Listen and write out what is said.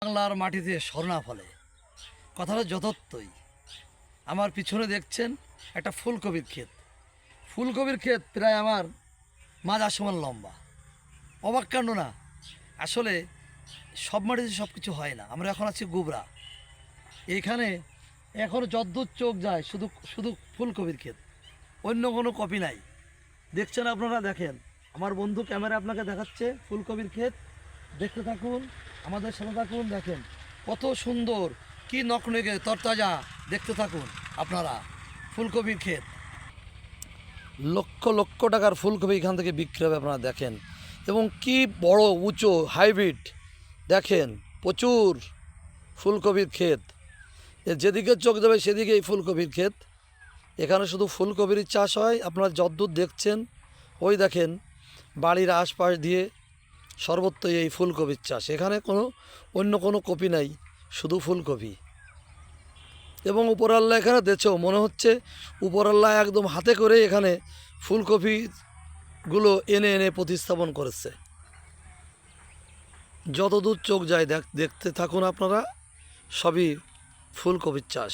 বাংলার মাটিতে স্বর্ণা ফলে, কথাটা যথার্থই। আমার পিছনে দেখছেন একটা ফুলকপির ক্ষেত। ফুলকপির ক্ষেত প্রায় আমার মাঝার সমান লম্বা। অবাক কাণ্ড না? আসলে সব মাটিতে সব কিছু হয় না। আমরা এখন আছি গোবরা, এইখানে এখন যদ্দূর চোখ যায় শুধু শুধু ফুলকপির ক্ষেত, অন্য কোনো কপি নাই। দেখছেন আপনারা, দেখেন আমার বন্ধু ক্যামেরা আপনাকে দেখাচ্ছে ফুলকপির ক্ষেত। দেখতে থাকুন, আমাদের সাথে থাকুন, দেখেন কত সুন্দর, কি নকনকে তরতাজা। দেখতে থাকুন আপনারা ফুলকপির ক্ষেত। লক্ষ লক্ষ টাকার ফুলকপি এখান থেকে বিক্রি হবে, আপনারা দেখেন। এবং কি বড় উঁচু হাইব্রিড, দেখেন প্রচুর ফুলকপির ক্ষেত। যেদিকে চোখ যাবে সেদিকে এই ফুলকপির ক্ষেত। এখানে শুধু ফুলকপির চাষ হয়। আপনারা যদ্দূর দেখছেন, ওই দেখেন বাড়ির আশপাশ দিয়ে সর্বত্রই এই ফুলকপির চাষ। এখানে অন্য কোনো কপি নাই, শুধু ফুলকপি। এবং উপরাল্লা এখানে দেখেও মনে হচ্ছে উপরাল্লা একদম হাতে করে এখানে ফুলকপিগুলো এনে এনে প্রতিস্থাপন করেছে। যতদূর চোখ যায় দেখতে থাকুন আপনারা, সবই ফুলকপির চাষ।